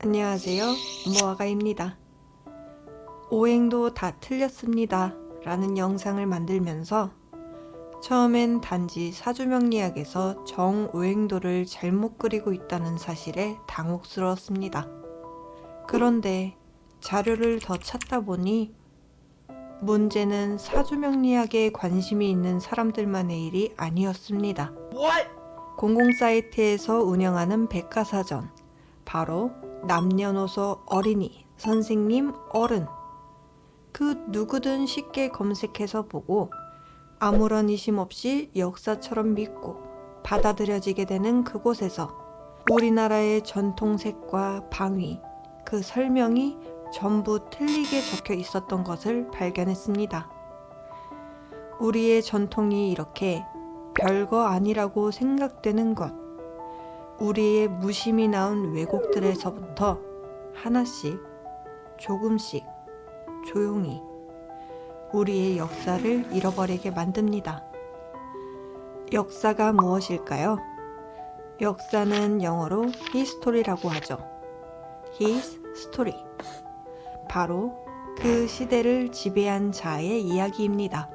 안녕하세요. 모아가입니다. 오행도 다 틀렸습니다 라는 영상을 만들면서 처음엔 단지 사주명리학에서 정오행도를 잘못 그리고 있다는 사실에 당혹스러웠습니다. 그런데 자료를 더 찾다 보니 문제는 사주명리학에 관심이 있는 사람들만의 일이 아니었습니다. 공공사이트에서 운영하는 백과사전, 바로 남녀노소 어린이, 선생님, 어른, 그 누구든 쉽게 검색해서 보고 아무런 의심 없이 역사처럼 믿고 받아들여지게 되는 그곳에서 우리나라의 전통색과 방위, 그 설명이 전부 틀리게 적혀 있었던 것을 발견했습니다. 우리의 전통이 이렇게 별거 아니라고 생각되는 것, 우리의 무심히 나온 왜곡들에서부터 하나씩, 조금씩, 조용히 우리의 역사를 잃어버리게 만듭니다. 역사가 무엇일까요? 역사는 영어로 history라고 하죠. his story. 바로 그 시대를 지배한 자의 이야기입니다.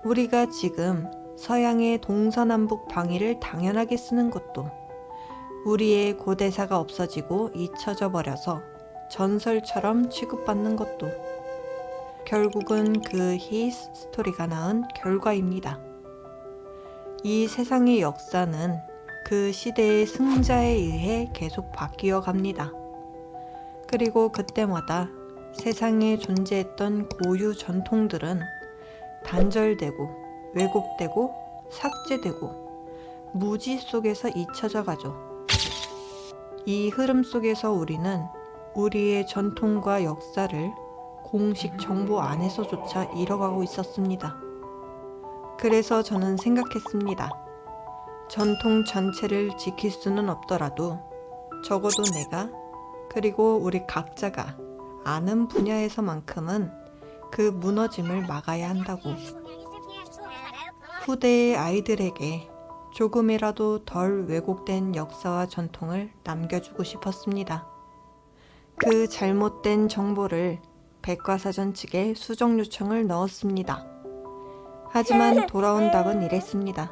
우리가 지금 서양의 동서남북 방위를 당연하게 쓰는 것도, 우리의 고대사가 없어지고 잊혀져 버려서 전설처럼 취급받는 것도 결국은 그 his 스토리가 낳은 결과입니다. 이 세상의 역사는 그 시대의 승자에 의해 계속 바뀌어 갑니다. 그리고 그때마다 세상에 존재했던 고유 전통들은 단절되고 왜곡되고 삭제되고 무지 속에서 잊혀져 가죠. 이 흐름 속에서 우리는 우리의 전통과 역사를 공식 정보 안에서조차 잃어가고 있었습니다. 그래서 저는 생각했습니다. 전통 전체를 지킬 수는 없더라도 적어도 내가, 그리고 우리 각자가 아는 분야에서만큼은 그 무너짐을 막아야 한다고. 후대의 아이들에게 조금이라도 덜 왜곡된 역사와 전통을 남겨주고 싶었습니다. 그 잘못된 정보를 백과사전 측에 수정 요청을 넣었습니다. 하지만 돌아온 답은 이랬습니다.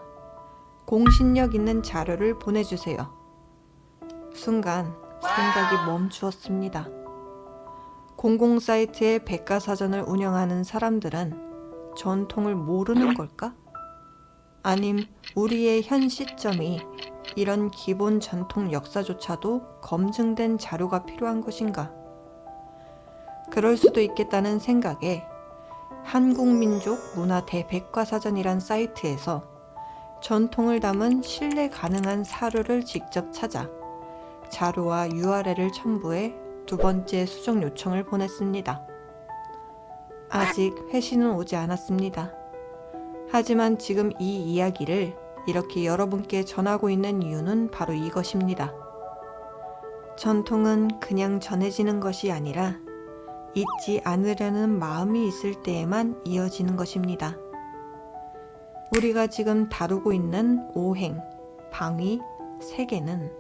공신력 있는 자료를 보내주세요. 순간 생각이 멈추었습니다. 공공사이트의 백과사전을 운영하는 사람들은 전통을 모르는 걸까? 아님 우리의 현 시점이 이런 기본 전통 역사조차도 검증된 자료가 필요한 것인가? 그럴 수도 있겠다는 생각에 한국민족문화대백과사전이란 사이트에서 전통을 담은 신뢰 가능한 사료를 직접 찾아 자료와 URL을 첨부해 두 번째 수정 요청을 보냈습니다. 아직 회신은 오지 않았습니다. 하지만 지금 이 이야기를 이렇게 여러분께 전하고 있는 이유는 바로 이것입니다. 전통은 그냥 전해지는 것이 아니라 잊지 않으려는 마음이 있을 때에만 이어지는 것입니다. 우리가 지금 다루고 있는 오행, 방위, 세계는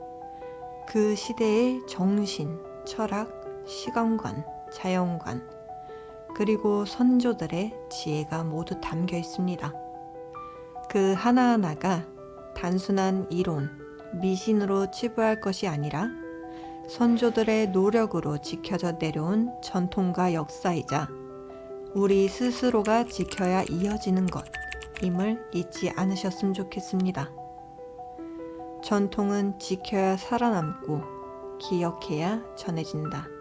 그 시대의 정신, 철학, 시간관, 자연관, 그리고 선조들의 지혜가 모두 담겨 있습니다. 그 하나하나가 단순한 이론, 미신으로 치부할 것이 아니라 선조들의 노력으로 지켜져 내려온 전통과 역사이자 우리 스스로가 지켜야 이어지는 것임을 잊지 않으셨으면 좋겠습니다. 전통은 지켜야 살아남고 기억해야 전해진다.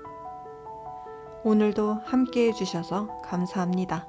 오늘도 함께 해주셔서 감사합니다.